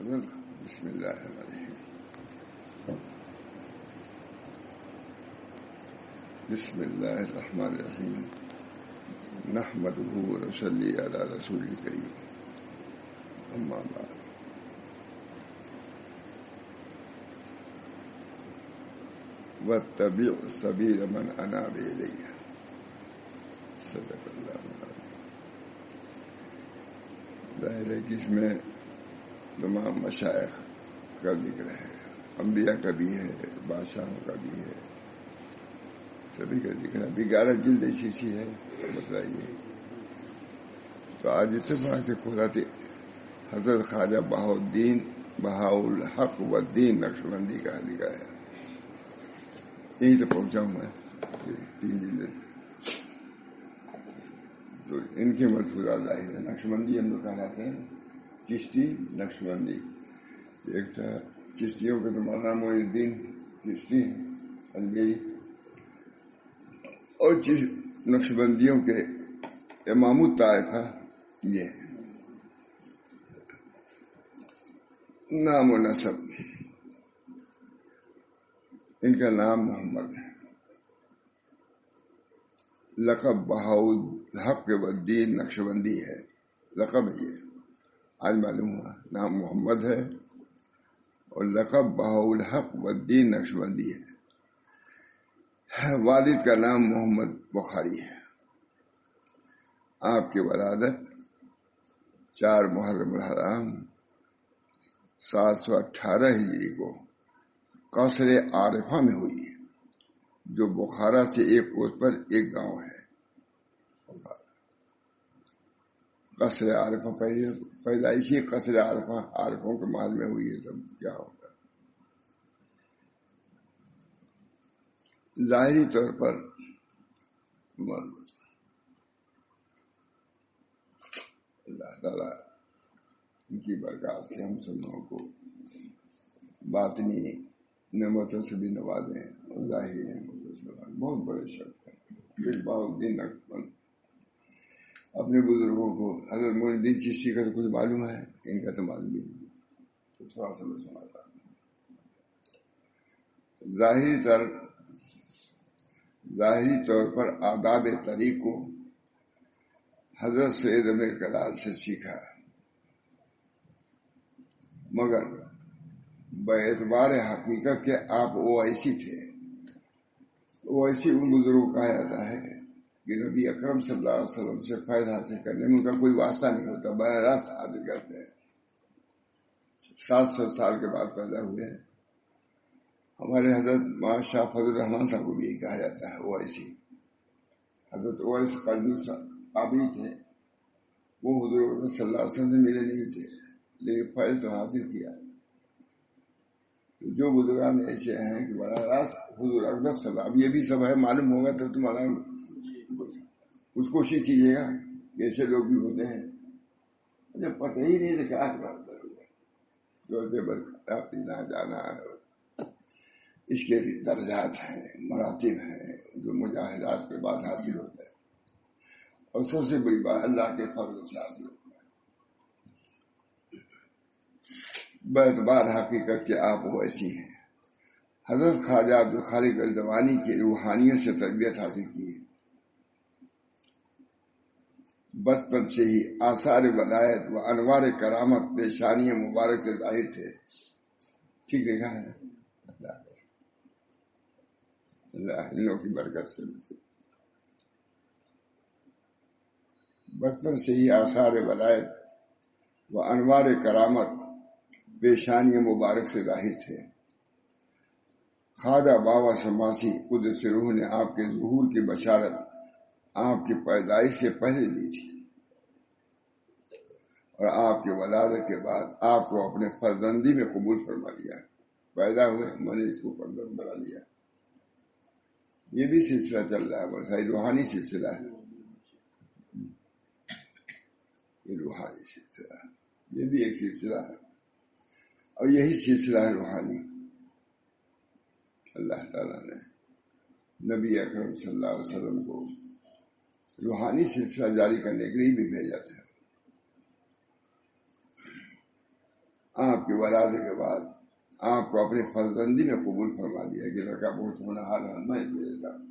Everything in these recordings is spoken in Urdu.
بسم اللہ الرحمن الرحیم. بسم اللہ الرحمن الرحیم. نحمده ونصلی علی رسول کریم. اما بعد. واتبع سبیل من اناب الی. صدق اللہ العظیم. ظاہر ہے کہ اس میں تمام مشائخ کا ذکر ہے، انبیاء کا بھی ہے، بادشاہوں کا بھی ہے، سبھی کا ذکر ہے. ابھی 11 جلد ایسی ہے. بتائیے تو آج اتفاق سے کھولا تھے حضرت خواجہ بہاءالحق والدین نقشبندی کا ذکر ہے. یہیں تو پہنچا ہوں میں. 3 جلد تو ان کے ملفوظات ظاہر ہے. نقشبندی ہم لوگ کہلاتے ہیں، چشتی نقشبندی. ایک تھا چشتیوں کے تو مولانا معین الدین چشتی الگئی، اور نقشبندیوں کے امام الطائفہ. یہ نام و نسب، ان کا نام محمد ہے، لقب بہاءالحق والدین نقشبندی ہے. لقب یہ آج معلوم ہوا، نام محمد ہے اور لقب بہاءالحق والدین نقشبندی ہے. والد کا نام محمد بخاری ہے. آپ کی ولادت 4 محرم الحرام 718 ہجری کو قصر عارفہ میں ہوئی، جو بخارا سے 1 کوس پر ایک گاؤں ہے. قصر عارفہ پیدائشی قصر عارفوں کے محل میں ہوئی ہے. تب کیا ہوگا؟ ظاہری طور پر اللہ تعالیٰ ان کی برکات سے ہم سب لوگوں کو باطنی نعمتوں سے بھی نوازیں اور ظاہری نعمتوں سے نوازیں. بہت بڑے شخص ہیں مصباح الدین نقشبند. اپنے بزرگوں کو حضرت معین الدین چشتی کا تو کچھ معلوم ہے، ان کا تو معلوم ہی نہیں. تو تھوڑا سا میں سناتا ہوں. ظاہری طور پر آداب طریق کو حضرت سید امیر کلال سے سیکھا، مگر باعتبار حقیقت کے آپ اویسی تھے. اویسی ان بزرگوں کہا جاتا ہے کہ نبی اکرم صلی اللہ علیہ وسلم سے فیض حاصل کرنے میں ان کا کوئی واسطہ نہیں ہوتا، براہ راست حاصل کرتے ہیں. 700 سال کے بعد پیدا ہوئے ہیں. ہمارے حضرت مولانا شاہ فضل الرحمان صاحب کو بھی یہی کہا جاتا ہے اویسی. حضرت اویس قرنی قابلی تھے، وہ حضور صلی اللہ علیہ وسلم سے ملے نہیں تھے، لیکن فیض تو حاصل کیا. جو بزرگان ایسے ہیں کہ براہ راست حضور اقدس صلی اللہ، اب یہ بھی سب ہے معلوم ہوگا تو تمہارا کچھ کوشش کیجیے گا. ایسے لوگ بھی ہوتے ہیں جب پتہ ہی نہیں لکھا جو نہ جانا. اس کے بھی درجات ہیں، مراتب ہیں جو مجاہدات کے بعد حاصل ہوتے ہیں، اور سب سے بڑی بات اللہ کے فضل سے حاصل ہوتا ہے. باعتبار حقیقت کے آپ وہ ایسی ہیں. حضرت خواجہ عبدالخالق الزمانی کی روحانیت سے تربیت حاصل کی ہے. بچپن سے ہی آثار ولایت و انوار کرامت پیشانی مبارک سے ظاہر تھے. ٹھیک دیکھا ہے اللہ ان لوگوں کی برکت سے. بچپن سے ہی آثار ولایت و انوار کرامت پیشانی مبارک سے ظاہر تھے. خواجہ بابا شماسی قدس روح نے آپ کے ظہور کی بشارت آپ کی پیدائش سے پہلے دی تھی، اور آپ کی ولادت کے بعد آپ کو اپنے فرزندی میں قبول فرما لیا. پیدا ہوئے میں نے اس کو فرزند بنا لیا. یہ بھی سلسلہ چل رہا ہے، بس یہ روحانی سلسلہ ہے. یہ روحانی سلسلہ ہے، یہ بھی ایک سلسلہ ہے، اور یہی سلسلہ ہے روحانی. اللہ تعالیٰ نے نبی اکرم صلی اللہ علیہ وسلم کو روحانی سلسلہ جاری کرنے کے لیے بھی بھیجا تھا. آپ کے ولادت کے بعد آپ کو اپنے فرزندی میں قبول فرما لیا کہ لڑکا بہت ہونہار ہے، میں اس کو دیتا ہوں،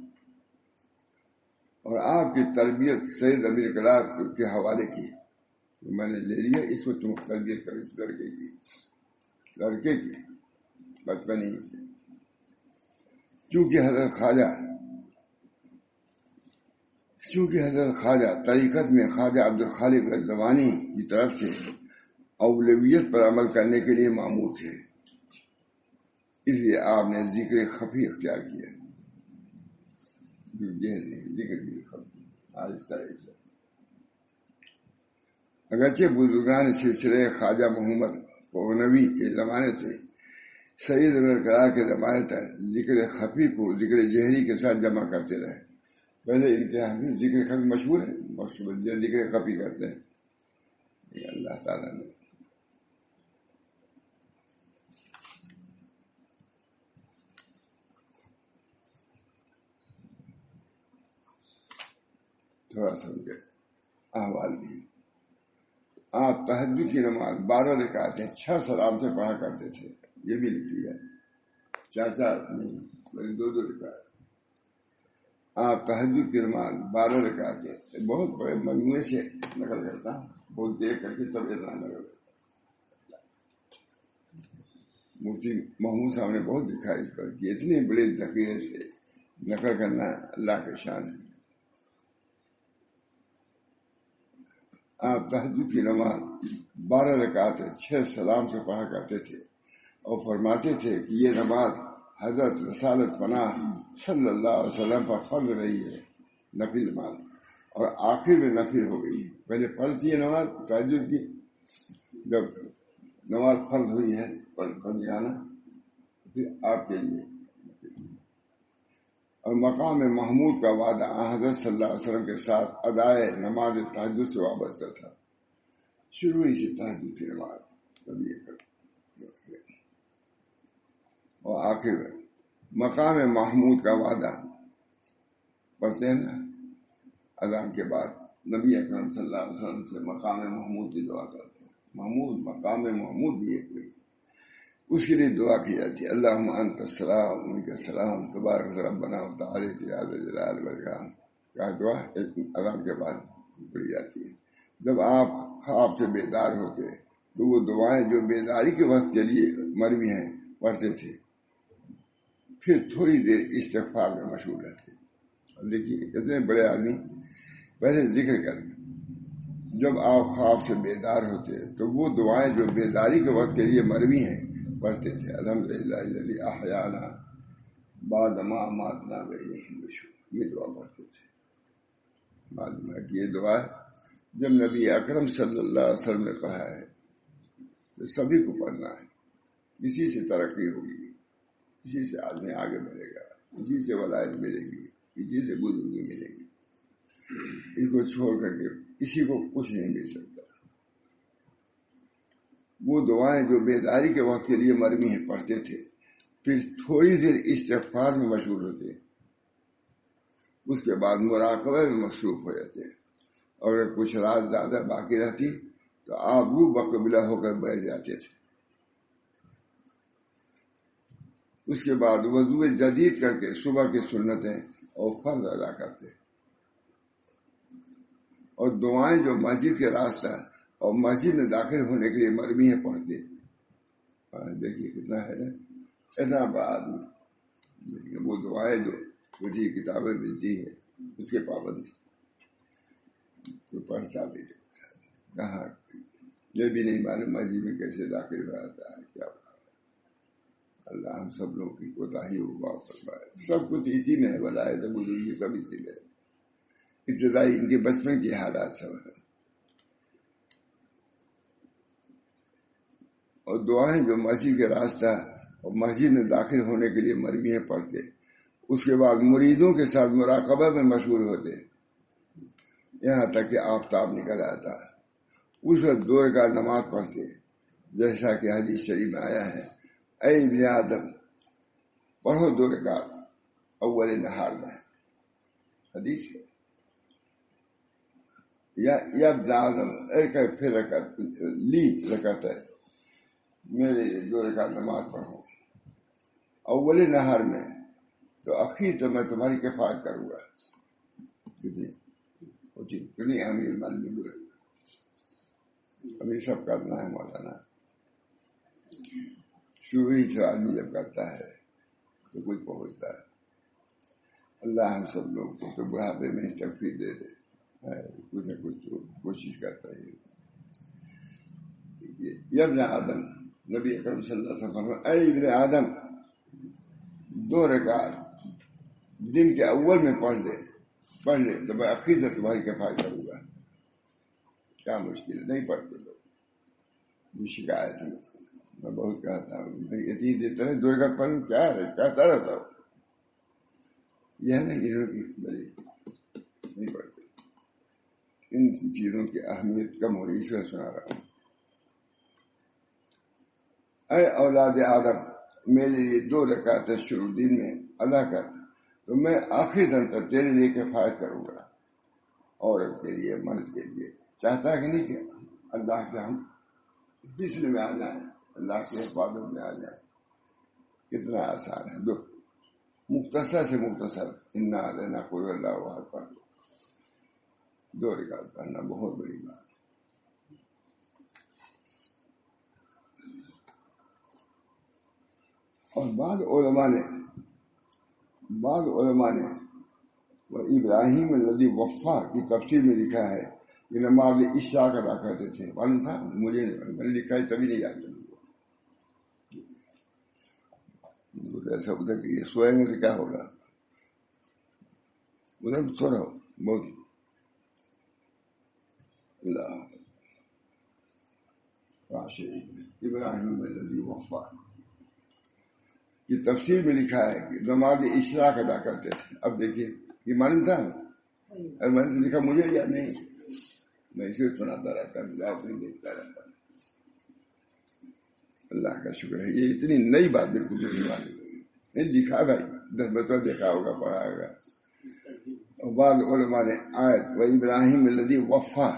اور آپ کی تربیت سید امیر کلاب کے حوالے کی، میں نے لے لیا، اس کو تم تربیت کرو اس لڑکے کی بچپن سے، چونکہ حضرت خواجہ طریقت میں خواجہ عبد الخالق الزمانی کی طرف سے اولویت پر عمل کرنے کے لیے مامور تھے، اس لیے آپ نے ذکر خفی اختیار کیا، ذکر بھی خفی آہستہ آہستہ۔ اگرچہ بزرگان سلسلے خواجہ محمد غنوی کے زمانے سے سید امیر کلاب کے زمانے تک ذکر خفی کو ذکر جہری کے ساتھ جمع کرتے رہے، پہلے ان کے یہاں ذکر خفی مشہور ہے، ذکر خفی کرتے ہیں، یہ اللہ تعالیٰ نے تھوڑا سمجھے احوال بھی۔ آپ تہجد کی نماز 12 رکعتیں 6 سلام سے پڑھا کرتے تھے، یہ بھی لکھ لیا، 4 نہیں بلکہ 2 رکعت۔ آپ تہجد کی نماز 12 رکعتیں، بہت بڑے مجموعے سے نقل کرتا ہوں، بہت دیر کر کے تب اتنا نقل کرتا۔ مفتی محمود صاحب نے بہت لکھا اس پر کہ اتنے بڑے ذخیرے سے نقل کرنا اللہ کے شان ہے۔ آپ تہجد کی نماز 12 رکعتیں 6 سلام سے پڑھا کرتے تھے اور فرماتے تھے کہ یہ نماز حضرت رسالت پناہ صلی اللہ علیہ وسلم پر فرض رہی ہے، نفل نماز، اور آخر میں نفل ہو گئی۔ پہلے فرض تھی نماز تہجد کی، جب نماز فرض ہوئی ہے پڑھ جانا، پھر آپ کے لیے۔ اور مقام محمود کا وعدہ حضرت صلی اللہ علیہ وسلم کے ساتھ ادائے نماز تہجد سے وابستہ تھا، شروع ہی سے تہجد کی نماز کبھی اور آخر میں مقام محمود کا وعدہ پڑھتے ہیں نا، اذان کے بعد نبی اکرم صلی اللہ علیہ وسلم سے مقام محمود کی دعا کرتے ہیں، مقام محمود بھی ایک ہوئی، اس کے لیے دعا کی جاتی ہے، اللہم انت السلام منک السلام تبارک ربنا وتعالی یا ذا الجلال والاکرام کا دعا اذان کے بعد پڑھی جاتی ہے۔ جب آپ خواب سے بیدار ہوتے تو وہ دعائیں جو بیداری کے وقت کے لیے مروی ہیں پڑھتے تھے، پھر تھوڑی دیر استغفار میں مشغول رہتے۔ دیکھیے کتنے بڑے آدمی پہلے ذکر کر، جب آپ خواب سے بیدار ہوتے تو وہ دعائیں جو بیداری کے وقت کے لیے مروی ہیں پڑھتے تھے، الحمدللہ الذی احیانا بعد ما اماتنا والیہ النشور، یہ دعا پڑھتے تھے۔ معلوم ہے کہ یہ دعا جب نبی اکرم صلی اللہ علیہ وسلم نے کہا ہے تو سبھی کو پڑھنا ہے، اسی سے ترقی ہوگی، اسی سے آدمی آگے بڑھے گا، اسی سے ولایت ملے گی، اسی سے بزرگی ملے گی، اس کو چھوڑ کر کے کسی کو کچھ نہیں مل سکتا۔ وہ دعائیں جو بیداری کے وقت کے لیے مرمی ہیں پڑھتے تھے، پھر تھوڑی دیر استغفار میں مشغول ہوتے، اس کے بعد مراقبہ میں مصروف ہو جاتے، اور اگر کچھ رات زیادہ باقی رہتی تو آپ روح بقبلہ ہو کر بیٹھ جاتے تھے۔ اس کے بعد وضو جدید کر کے صبح کی سنتیں اور فرض ادا کرتے، اور دعائیں جو مسجد کے راستہ اور مسجد میں داخل ہونے کے لیے مرمی ہیں پڑھتے۔ دیکھیے کتنا ہے نا، اتنا بڑا آدمی، وہ دعائیں جو چھوٹی کتابیں ملتی ہے اس کے پابند تو پڑھتا بھی کہاں، یہ بھی نہیں معلوم مسجد میں کیسے داخل ہو جاتا ہے، کیا اللہ ہم سب لوگوں کی کوتاہی معاف فرمائے۔ سب کچھ اسی میں ہے، ولایت بزرگی سب اسی میں ہے، ابتدائی ان کے بچپن کے حالات سب ہیں۔ اور دعائیں جو مسجد کے راستہ اور مسجد میں داخل ہونے کے لیے مرمی ہیں پڑھتے، اس کے بعد مریدوں کے ساتھ مراقبہ میں مشغول ہوتے، یہاں تک کہ آفتاب نکل آتا، اس وقت 2 رکعت نماز پڑھتے، جیسا کہ حدیث شریف میں آیا ہے، اے ابن آدم پڑھو 2 رکعت اول نہار میں، حدیث ہے، یا ابن آدم پھر رکعت لی رکعت ہے، میرے لیے 2 رکعت نماز پڑھو اول نہار میں، تو اخیر تو میں تمہاری کفایت کروں گا. کتنی اہمیت معلوم ہے. ابھی سب کرنا ہے مولانا. شروع ہی سے آدمی جب کرتا ہے تو کچھ پہنچتا ہے. اللہ ہم سب لوگ کو تو بڑھاپے میں تکلیف دے دے، کچھ نہ کچھ تو کوشش کرتا ہے. یا ابن آدم، نبی اکرم صلی اللہ علیہ وسلم فرمایا، اے ابن آدم 2 رکعت دن کے اول میں پڑھ لے تو میں اخیر سے تمہاری کفایت کروں گا. کیا مشکل ہے، نہیں پڑھتے لوگ. شکایت ہے، میں بہت کہتا ہوں اتنی دیتا ہے 2 رکعت پڑھوں کیا ہے، کہتا رہتا ہوں. یہ ہے نا انہوں کی بڑی نہیں پڑھتے. ان چیزوں کی اہمیت کم ہو رہی، اس میں سنا رہا ہوں. اے اولاد آدم، میرے لیے 2 رکعت شروع دن میں ادا کر تو میں آخری دن تک تیرے لیے کفایت کروں گا. عورت کے لیے، مرد کے لیے. چاہتا ہے کہ نہیں کہ اللہ کے ہم جسم میں آ جائیں، اللہ کی حفاظت میں آ جائیں. کتنا آسان ہے. مختصر سے مختصر انا اعطیناک قل اللہ احد پڑھ 2 رکعت پڑھنا بہت بڑی بات. اور بعض علماء نے وہ ابراہیم الذی وفا کی تفسیر میں لکھا ہے کہ نماز عشاء ادا کرتے تھے. معلوم تھا مجھے نہیں، میں نے لکھا ہے تبھی نہیں جانتا. ایسا ہوتا کہ یہ سوئیں گے تو کیا ہوگا، ادھر سو رہا ہو بہت. ابراہیم الذی وفا کی تفسیر میں لکھا ہے کہ نماز اشراق ادا کرتے تھے. اب دیکھیے یہ معلوم تھا، میں نے لکھا مجھے یا نہیں، میں اسے سناتا رہتا ہوں، دیکھتا رہتا ہوں. اللہ کا شکر ہے، یہ اتنی نئی بات بالکل نہیں لکھا بھائی، 10 بتوں دیکھا ہوگا، پڑھا ہوگا. اور بعض علماء نے آیت و ابراہیم الذی وفا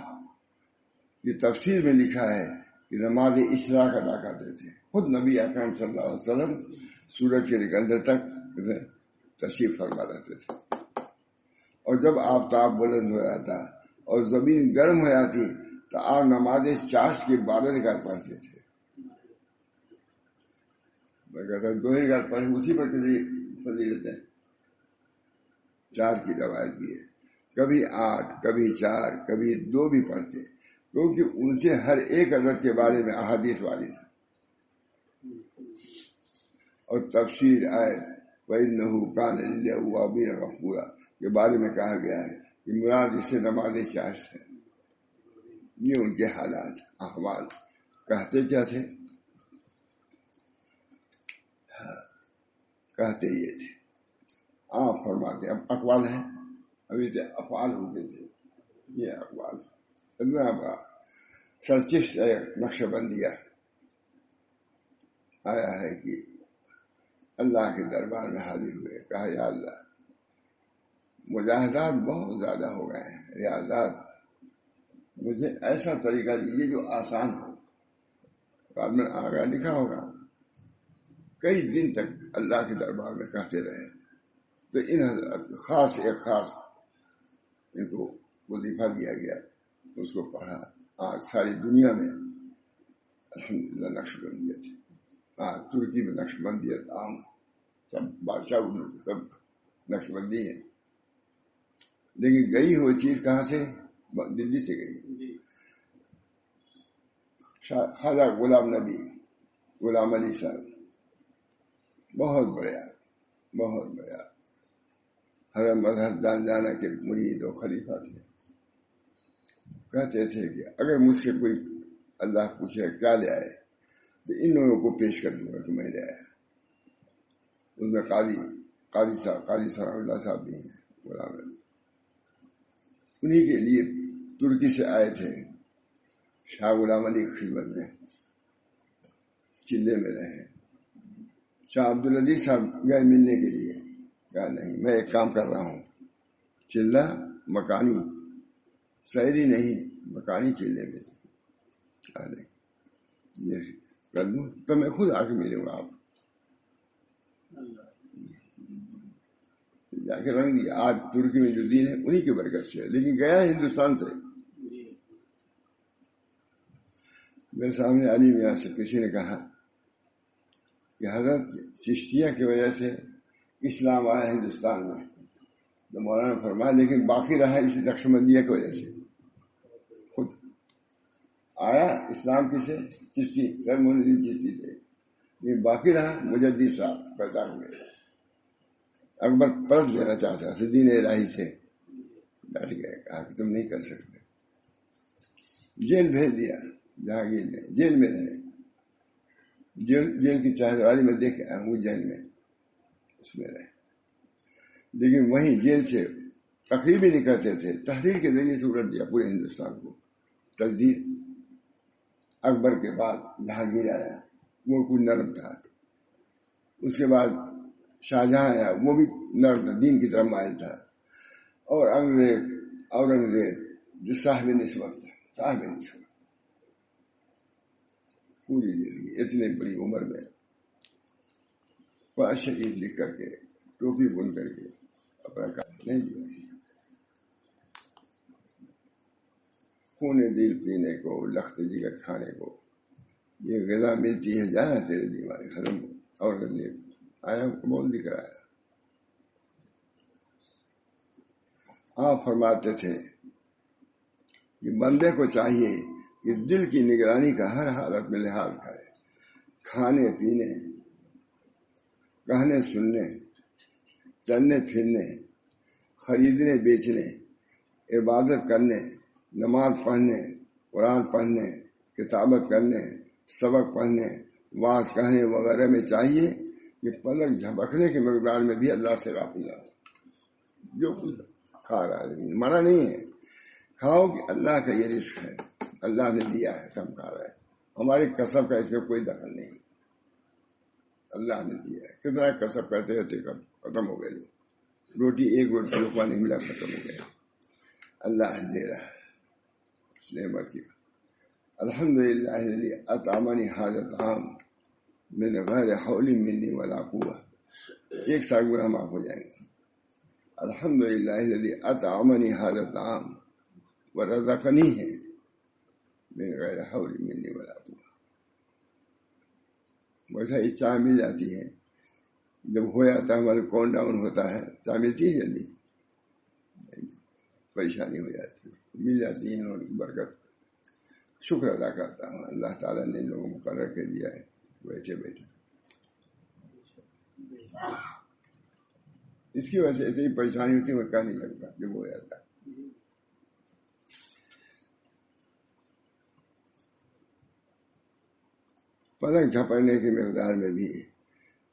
کی تفسیر میں لکھا ہے کہ نماز اشراق ادا کرتے تھے. خود نبی اکرم صلی اللہ علیہ وسلم سورج کے نکلنے تک تشریف فرما رہتے تھے، اور جب آفتاب بلند ہو جاتا اور زمین گرم ہو جاتی تو آپ نماز چاشت کی 12 رکعت پڑھتے تھے. میں کہتا ہوں 2 رکعت پڑھے، اسی پر فضیلت ہے. 4 کی روایت بھی ہے، کبھی 8، کبھی 4، کبھی 2 بھی پڑھتے، کیونکہ ان سے ہر ایک عدد کے بارے میں احادیث والی ہے. اور تفسیر آئے وَإِنَّهُ كَانَ لِلْأَوَّابِينَ غَفُورًا کے بارے میں کہا گیا ہے کہ مراد اس سے نماز چاشت ہے. یہ ان کے حالات احوال. کہتے کیا تھے؟ کہتے یہ تھے. آپ فرماتے، اب اقوال ہیں، ابھی تو افعال ہوتے تھے، یہ اقوال. سرچش نقش بندیہ آیا ہے کہ اللہ کے دربار میں حاضر ہوئے، کہا یا اللہ مجاہدات بہت زیادہ ہو گئے ہیں، ریاضات، مجھے ایسا طریقہ دیجیے جو آسان ہو. بعد میں آگاہ لکھا ہوگا کئی دن تک اللہ کے دربار میں کہتے رہے. تو ان حضرات ایک خاص ان کو وظیفہ دیا گیا، اس کو پڑھا. آج ساری دنیا میں الحمدللہ نقش بندیت ہے. آج ترکی میں نقش بندیت عام، سب بادشاہ سب نقش بندی ہے. لیکن گئی وہ چیز کہاں سے؟ دلی سے گئی. خواجہ غلام علی صاحب بہت بڑا ہر مذہب جانا کے مرید و خلیفہ تھے. کہتے تھے کہ اگر مجھ سے کوئی اللہ پوچھے کیا لے آئے تو ان لوگوں کو پیش کر دوں گا کہ میں لے آیا. اس میں قاضی ثناء اللہ صاحب بھی ہیں، غلام علی. انہی کے لیے ترکی سے آئے تھے شاہ غلام علی کی خدمت میں، چلے میں رہے. شاہ عبدالعزیز صاحب گئے ملنے کے لیے، کہا نہیں میں ایک کام کر رہا ہوں، چلہ مکانی، شہری نہیں، مکانی چلے میں. کہا نہیں، یہ کر دوں تو میں خود آ کے ملوں گا آپ جا کے رنگ دیا. آج ترکی میں جو دین ہے انہی کی برکت سے ہے، لیکن گیا ہندوستان سے. میرے سامنے علی میاں سے کسی نے کہا کہ حضرت چشتیہ کی وجہ سے اسلام آیا ہندوستان میں، تو مولانا فرمایا لیکن باقی رہا اس نقشبندیہ کی وجہ سے. خود آیا اسلام کسے؟ چشتی، سر محی چشتی سے، لیکن باقی رہا مجدد صاحب پیدا ہوئے. اکبر پلٹ لینا چاہتا تھا دین الہی سے، ڈٹ گئے، کہا کہ تم نہیں کر سکتے. جیل بھیج دیا جہانگیر نے، جیل میں رہے. جیل کی چاہنے والی میں دیکھ آیا ہوں جیل میں، اس میں رہے. لیکن وہیں جیل سے تقریر بھی نہیں کرتے تھے، تحریر کے ذریعے سے الٹ دیا پورے ہندوستان کو. تجدید اکبر کے بعد جہانگیر آیا، وہ کچھ نرم تھا. اس کے بعد شاہجہاں آیا، وہ بھی نرم تھا، دین کی طرف مائل تھا. اور اورنگزیب جو صاحب نسبت تھا، صاحب نسبت پوری زندگی اتنے بڑی عمر میں پاس شریف لکھ کر کے ٹوپی بن کر کے اپنا کام نہیں دیا. خون دل پینے کو، لخت جگر کھانے کو یہ غذا ملتی ہے، جانا تیرے دیوانے ختم. اورنگزیب آیا بول دکھ رہا ہے. آپ فرماتے تھے کہ بندے کو چاہیے کہ دل کی نگرانی کا ہر حالت میں لحاظ کرے. کھانے پینے، کہنے سننے، چلنے پھرنے، خریدنے بیچنے، عبادت کرنے، نماز پڑھنے، قرآن پڑھنے، کتابت کرنے، سبق پڑھنے، واعظ کہنے وغیرہ میں چاہیے کہ پلک جھپکنے کی مقدار میں بھی اللہ سے غافل نہ ہو. جو کچھ کھا رہا ہے منع نہیں ہے، کھاؤ کہ اللہ کا یہ رزق ہے، اللہ نے دیا ہے، ہم کھا رہے ہیں. ہماری کسب کا اس میں کوئی دخل نہیں، اللہ نے دیا ہے. کتنا کسب کرتے رہتے ختم ہو گئے. روٹی ایک روٹی لقمہ نہیں ملا، ختم ہو گیا. اللہ دے رہا ہے اس نعمت کی. الحمدللہ الذی اطعمنی ھذا الطعام من غیر حول منی ولا قوة. ایک سال گناہ معاف ہو جائیں گے. الحمدللہ الذی اطعمنی ھذا الطعام ورزقنیہ من غیر حول منی ولا قوة. ویسا یہ چائے مل جاتی ہے، جب ہو جاتا ہے ہمارا کون ڈاؤن ہوتا ہے، چائے ملتی ہے جلدی، پریشانی ہو جاتی ہے، مل جاتی ہے انہوں کی برکت. شکر ادا کرتا ہوں اللہ تعالیٰ نے ان لوگوں کو مقرر کر دیا ہے بیٹھے بیٹھے. اس کی وجہ سے اتنی پریشانی ہوتی ہے میں کہہ نہیں لگتا جب ہو جاتا ہے. پلک جھپکنے کی مقدار میں بھی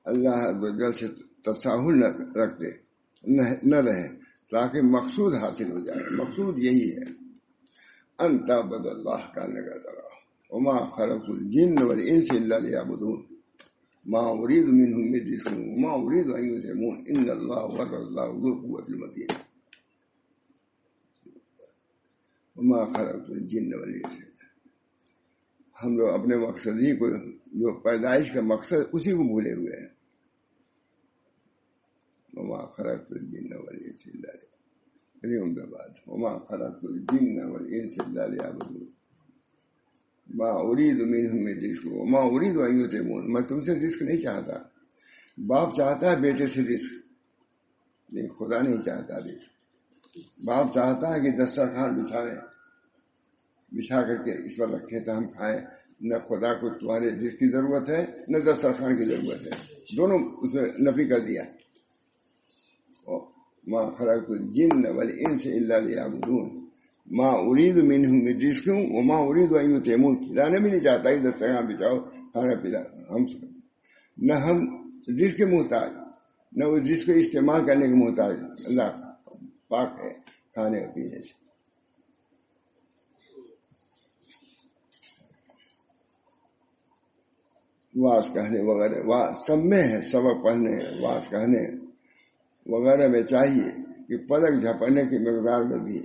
اللہ عزوجل سے تساہل نہ رہے تاکہ مقصود حاصل ہو جائے. مقصود یہی ہے ان تعبد اللہ کا نگاہ وما خلق الجن والانس الا ليعبدون ما اريد منهم من رزق وما اريد ان يطعمون ان الله هو الرزاق ذو القوة المتين. وما خلق الجن والانس، ہم لوگ اپنے مقصد ہی کو، جو پیدائش کا مقصد اسی کو بھولے ہوئے ہیں. وما خلقت الجن والانس الا وما خلقت الجن والانس الا ليعبدون ما اريد منهم من رزق وما اريد ان يطعمون. میں تم سے رزق نہیں چاہتا. باپ چاہتا ہے بیٹے سے رزق، لیکن خدا نہیں چاہتا رزق. باپ چاہتا ہے کہ دسترخوان بچھا کر کے اس پر رکھے تو ہم کھائیں. نہ خدا کو تمہارے رزق کی ضرورت ہے نہ دسترخوان کی ضرورت ہے، دونوں اس میں نفی کر دیا. ما خلقت الجن والانس الا ليعبدون ما اريد منهم من رزق وما اريد ان يطعمون. کھلانا بھی نہیں چاہتا ہی دسترخوان بچھاؤ کھانا پینا. ہم نہ ہم رزق کے محتاج نہ اس رزق کو استعمال کرنے کے محتاج. اللہ پاک ہے کھانے اور پینے سے. واعظ کہنے وغیرہ سب میں ہے، سبق پڑھنے، واعظ کہنے وغیرہ میں چاہیے کہ پلک جھپکنے کی مقدار میں بھی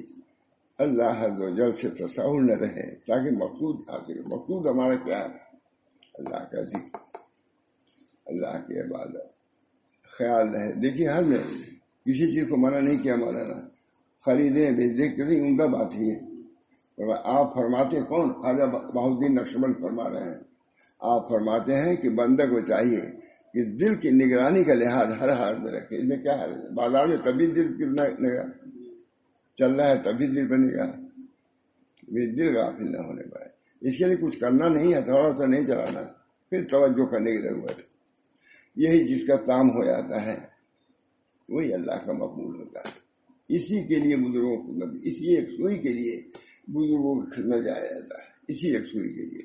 اللہ عز و جل سے تساہل نہ رہے تاکہ مقصود حاصل ہو. مقصود ہمارا کیا ہے؟ اللہ کا ذکر، اللہ کی عبادت، خیال رہے. دیکھیے ہر میں کسی چیز کو منع نہیں کیا مولانا، خریدیں بیچیں کسی عمدہ بات ہی ہے. آپ فرماتے کون؟ خواجہ بہاؤالدین نقشبند فرما رہے ہیں. آپ فرماتے ہیں کہ بندہ کو چاہیے کہ دل کی نگرانی کا لحاظ ہر حال میں رکھے. اس میں کیا ہے؟ بازار میں تبھی دل کتنا چل رہا ہے تبھی دل بنے گا، دل غافل نہ ہونے پائے. اس کے لیے کچھ کرنا نہیں ہے، تھوڑا سا نہیں چلانا، پھر توجہ کرنے کی ضرورت ہے. یہی جس کا کام ہو جاتا ہے وہی اللہ کا مقبول ہوتا ہے. اسی کے لیے بزرگوں کو خدمت، اسی ایک سوئی کے لیے بزرگوں کی خدمت جایا جاتا ہے. اسی ایک سوئی کے لیے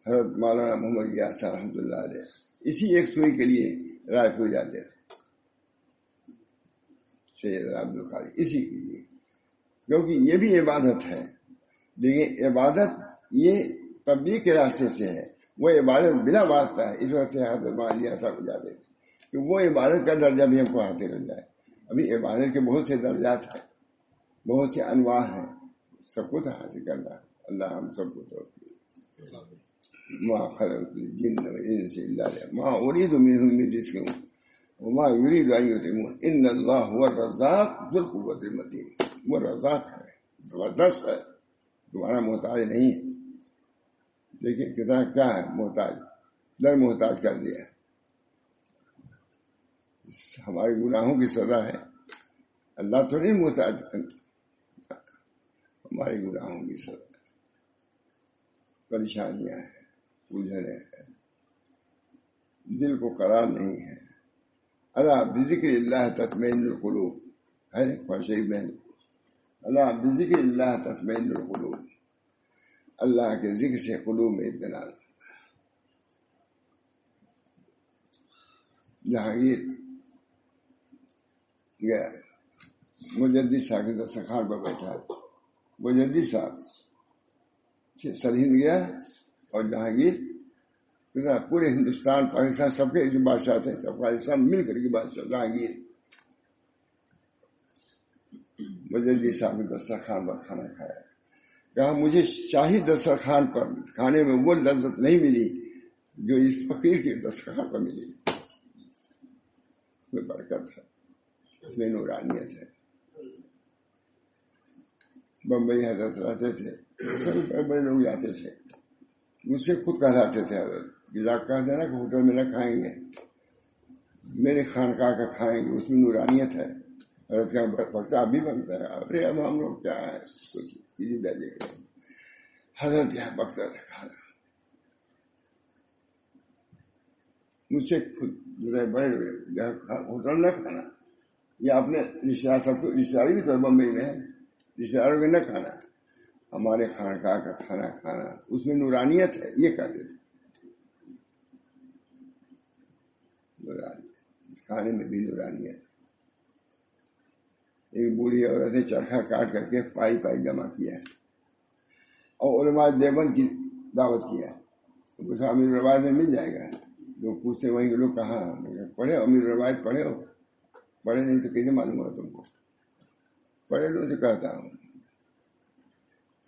حضرت مولانا محمد یاسر رحمۃ اللہ علیہ اسی ایک سوئی کے لیے رائے پور جاتے تھے، سید عبد القادر، اسی کے لیے، کیونکہ یہ بھی عبادت ہے. لیکن عبادت یہ تبلیغ کے راستے سے ہے، وہ عبادت بلا واسطہ ہے. اس وقت حضرت مولانا صاحب جاتے تھے کہ وہ عبادت کا درجہ بھی ہم کو حاصل ہو جائے. ابھی عبادت کے بہت سے درجات ہیں، بہت سے انواع ہیں، سب کو حاصل کرنا. اللہ ہم سب کو توفیق. ما خلقت الجن والانس الا ليعبدون ما اريد منهم من رزق وما يريد ان يطعمون ان الله هو الرزاق ذو القوة المتين. وہ رزاق ہے، زبردست ہے، تمہارا محتاج نہیں. لیکن کتنا کیا ہے محتاج، در محتاج کر دیا. ہمارے گناہوں کی سزا ہے، اللہ تو نہیں محتاج، ہمارے گناہوں کی سزا. پریشانیاں ہیں، الجھنیں ہیں، دل کو قرار نہیں ہے. اللہ بذکر اللہ تطمئن القلوب ہے خوشی میں. اللہ بذکر اللہ تطمئن القلوب، اللہ کے ذکر سے قلوب میں اطمینان. جہانگیر گیا، مجدد صاحب کے دسترخوان پر بیٹھا، مجدد صاحب سرہند گیا اور جہانگیر پورے ہندوستان پاکستان سب کے بادشاہ تھے، سب پاکستان مل کر کے بادشاہ جہانگیر. مجدد صاحب کے دسترخوان پر کھانا کھایا. کہا مجھے شاہی دسترخوان پر کھانے میں وہ لذت نہیں ملی جو اس فقیر کے دسترخوان پر ملی. اس میں برکت ہے، اس میں نورانیت ہے. بمبئی حضرت رہتے تھے، بڑے بڑے لوگ جاتے تھے، مجھ سے خود کہلاتے تھے حضرت جزاک کہہ دینا کہ ہوٹل میں نہ کھائیں گے، میرے خانقاہ کا کھائیں گے، اس میں نورانیت ہے. حضرت کا وقت ابھی بنتا ہے. ارے اب ہم لوگ کیا ہے کچھ کسی درجے کے حضرت یہاں بکتا تھا کھانا. مجھ سے خود بڑے ہوٹل نہ کھانا، یا اپنے رشتے دار سب کو، رشتے داری بھی تو بمبئی میں ہے، رشتے داروں کے نہ کھانا، ہمارے خانقاہ کا کھانا کھانا، اس میں نورانیت ہے. یہ کہتے تھے نورانیت، کھانے میں بھی نورانیت. ایک بوڑھی عورت نے چرخا کاٹ کر کے پائی پائی جمع کیا اور علماء دیوبند کی دعوت کیا. کچھ امیر روایت میں مل جائے گا. لوگ پوچھتے وہیں کے لوگ کہاں پڑھے امیر روایت پڑھے ہو؟ پڑھے نہیں تو کیسے معلوم ہوا تم کو؟ پڑھے لوگ سے کہتا ہوں،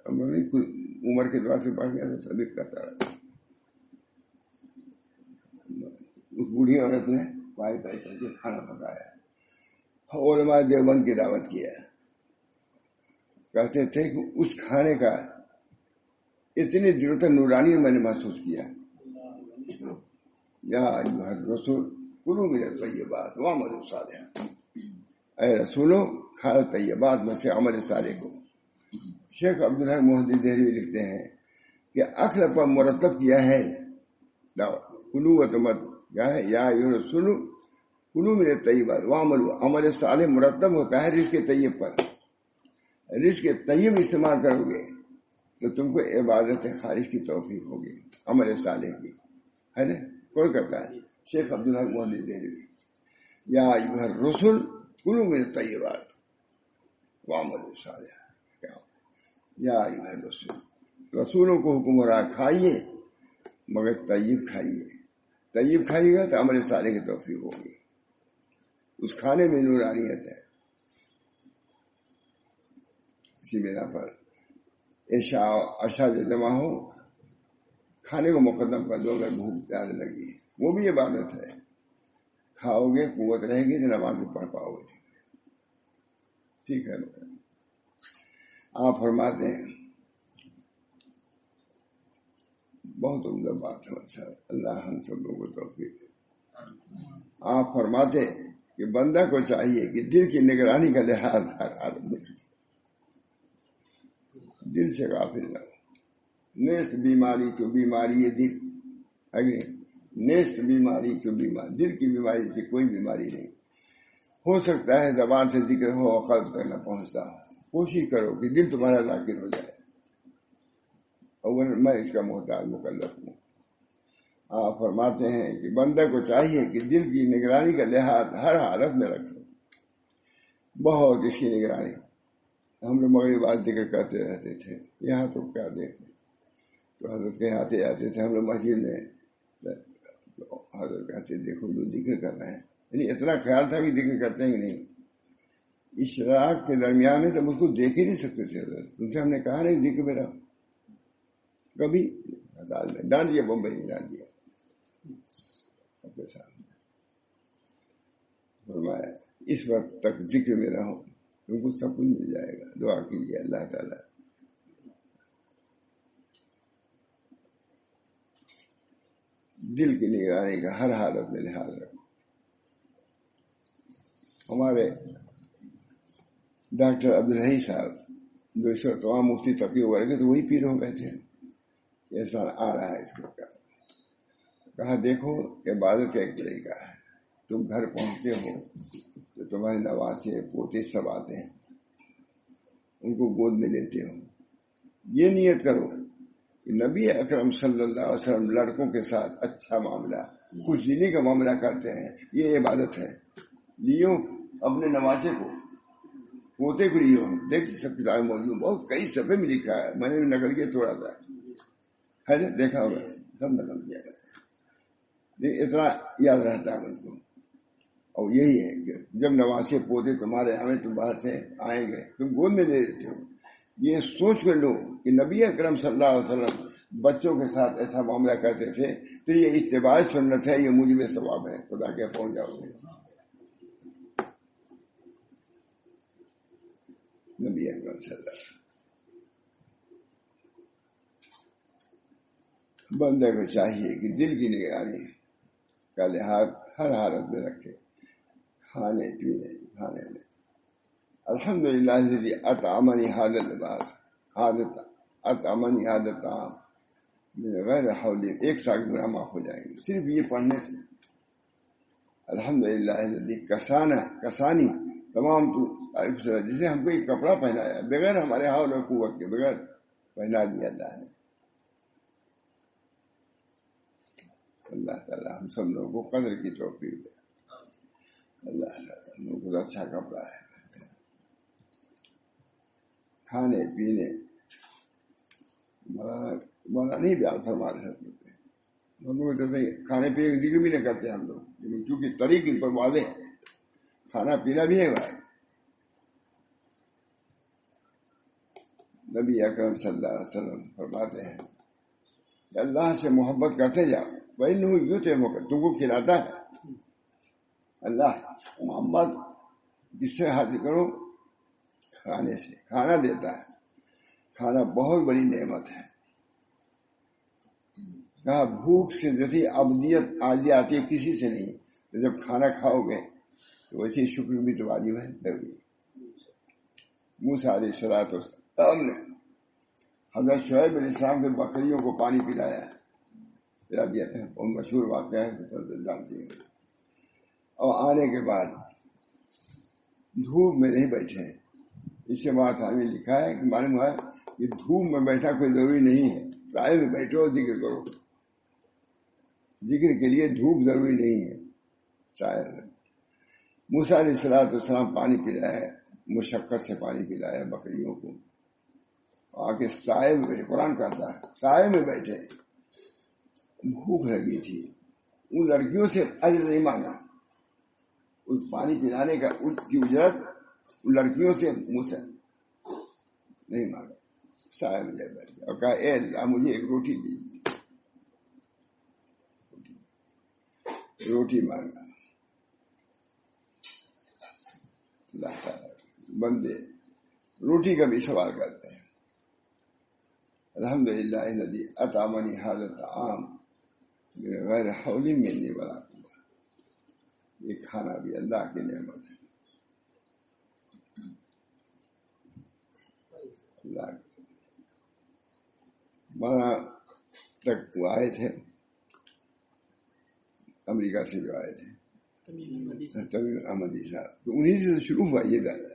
عمر کے دور سے پڑھ گیا تو سبھی کرتا رہا. اس بوڑھی عورت نے پائی پائی کر کے کھانا پکایا، علماء دیوبند کی دعوت کیا. کہتے تھے کہ اس کھانے کا اتنی دنوں تک نورانی میں نے محسوس کیا. یا ایھا الرسول کلوا من الطیبات واعملوا صالحا، اے رسولو کھاؤ طیبات میں سے عمل صالح کو. شیخ عبداللہ محدث دہلوی لکھتے ہیں کہ عقل پر مرتب کیا ہے کلو و تمت کیا ہے، یا ایھا الرسول کلوا من الطیبات واعملوا، عمل صالح مرتب ہوتا ہے رزق طیب پر. رزق طیب استعمال کرو گے تو تم کو عبادت خالص کی توفیق ہوگی، عمل صالح کی، ہے نا. کون کرتا ہے؟ شیخ عبداللہ محدث دہلوی. یا ایھا الرسل کلوا من الطیبات واعملوا صالحا. یا ایھا الرسول، رسولوں کو حکم ہو رہا کھائیے مگر طیب کھائیے. طیب کھائیے گا تو عمل صالح کی توفیق ہوگی. اس کھانے میں نورانیت ہے. اسی بنا پر عشاء جو جمع ہو کھانے کو مقدم کر دو اگر بھوک زیادہ لگی ہے، وہ بھی عبادت ہے. کھاؤ گے قوت رہے گی تو نماز بھی پڑھ پاؤ گے. ٹھیک ہے. آپ فرماتے ہیں بہت عمدہ بات ہے. اچھا اللہ ہم سب لوگوں کو توفیق دے. آپ فرماتے کہ بندہ کو چاہیے کہ دل کی نگرانی کا لحاظ ہر حالت میں رکھے، دل سے غافل نہ ہو. نیست بیماری تو بیماری ہے دل، نیست بیماری تو بیماری، دل کی بیماری سے کوئی بیماری نہیں. ہو سکتا ہے زبان سے ذکر ہو اور قلب تک نہ پہنچتا ہو، کوشش کرو کہ دل تمہارا ذاکر ہو جائے. اور میں اس کا محتاج مکلف ہوں. آپ فرماتے ہیں کہ بندہ کو چاہیے کہ دل کی نگرانی کا لحاظ ہر حالت میں رکھے، بہت اس کی نگرانی. ہم لوگ مغرب بات ذکر کرتے رہتے تھے، یہاں تو کیا دیکھیں، تو حضرت کے آتے آتے تھے ہم لوگ مسجد میں، حضرت کہتے دیکھو جو ذکر کر رہے ہیں. یعنی اتنا خیال تھا کہ ذکر کرتے ہیں کہ نہیں. اشراق کے درمیان میں تو مجھ کو دیکھ ہی نہیں سکتے تھے حضرت. ان سے ہم نے کہا نہیں ذکر میرا کبھی ڈانٹ دیا، بمبئی میں ڈانٹ دیا اپنے سامنے. فرمایا اس وقت تک ذکر میں رہو، تم کو سب کچھ مل جائے گا. دعا کیجیے اللہ تعالیٰ دل کی نگرانی کا ہر حالت میں لحاظ رکھو. ہمارے ڈاکٹر عبدالحی صاحب جو اس وقت تمام مفتی تقی وغیرہ کے تو وہی پیر ہو گئے تھے. ایسا آ رہا ہے اس کو کہا دیکھو عبادت کا ایک طریقہ ہے. تم گھر پہنچتے ہو تو تمہارے نواسے پوتے سب آتے ہیں، ان کو گود میں لیتے ہو. یہ نیت کرو کہ نبی اکرم صلی اللہ علیہ وسلم لڑکوں کے ساتھ اچھا معاملہ، خوش دلی کا معاملہ کرتے ہیں. یہ عبادت ہے. لیو اپنے نواسے کو، پوتے کو لیو. دیکھتے سب کتابیں موجود، بہت کئی صفحے میں لکھا ہے، میں نے نقل کیا تھوڑا سا ہے، دیکھا ہوگا سب نقل کیا گیا. اتنا یاد رہتا ہے مجھ کو. اور یہی ہے کہ جب نواسے پودے تمہارے آئیں تو باہر سے آئیں گے تم گود میں لے لیتے ہو. یہ سوچ کر لو کہ نبی اکرم صلی اللہ علیہ وسلم بچوں کے ساتھ ایسا معاملہ کرتے تھے، تو یہ اتباع سنت ہے، یہ مجھے بھی ثواب ہے. خدا کے پہنچ جاؤ گے. نبی اکرم صلی اللہ علیہ وسلم بندے کو چاہیے کہ دل کی نگرانی کا لحاظ ہر حالت میں رکھے، کھانے پینے کھانے میں. الحمدللہ الذی اطعمنی ھذا العباد اطعمنی ھذا الطعام من غیر حول. 1 سال گناہ معاف ہو جائیں گے صرف یہ پڑھنے سے. الحمدللہ الذی کسانی تمام جسے ہم کو ایک کپڑا پہنایا بغیر ہمارے حول و قوت کے، بغیر پہنا دیا اللہ نے. اللہ تعالیٰ ہم سب لوگوں کو قدر کی توفیق دے. اللہ تعالیٰ ہم لوگوں کو اچھا کپڑا ہے. کھانے پینے مولانا نہیں بیان فرما رہے ہیں. ہم لوگ کھانے پینے کی ذکر بھی نہیں کرتے ہم لوگ، لیکن چونکہ طریق ان پر واضح ہے، کھانا پینا بھی ہے بھائی. نبی اکرم صلی اللہ علیہ وسلم فرماتے ہیں کہ اللہ سے محبت کرتے جاؤ، وَإِنَّهُ يُطْعِمُكَ، تم کو کھلاتا ہے اللہ. محمد جس سے حاصل کرو کھانے سے، کھانا دیتا ہے. کھانا بہت بڑی نعمت ہے. کہا بھوک سے جیسی ابدیت آجی آتی ہے کسی سے نہیں، تو جب کھانا کھاؤ گے تو ویسے شکر بھی تو واجب ہے ضروری. موسیٰ علیہ السلام نے حضرت شعیب علیہ السلام کے بکریوں کو پانی پلا دیا تھا، اور مشہور واقعہ ہے جانتے ہیں. اور آنے کے بعد دھوپ میں نہیں بیٹھے. اس سے بات ہمیں لکھا ہے کہ معلوم ہے کہ دھوپ میں بیٹھا کوئی ضروری نہیں ہے، سائے میں بیٹھو ذکر کرو. ذکر کے لیے دھوپ ضروری نہیں ہے، سائے میں. موسیٰ علیہ السلام پانی پلایا، مشقت سے پانی پلایا بکریوں کو. آ کے سائے میں بیٹھے، قرآن کہتا ہے سائے میں بیٹھے. بھوک لگی تھی. ان لڑکیوں سے اجر نہیں مانگا، اس پانی پلانے کا کی اجرت ان لڑکیوں سے منہ سے نہیں مانگا. سائے میں جب بیٹھ گیا اور کہا اے اللہ مجھے ایک روٹی دیجیے. روٹی مانگنا. اللہ تعالیٰ بندے روٹی کا بھی سوال کرتے ہیں. الحمدللہ الذی اطعمنی ھذا الطعام بغیر حول منی ولا قوة. یہ کھانا بھی اللہ کی نعمت ہے. اللہ مانا تک وہ آئے تھے امریکہ سے، جو آئے تھے تمیم احمدی صاحب، تو انہیں سے شروع ہوا یہ دادا.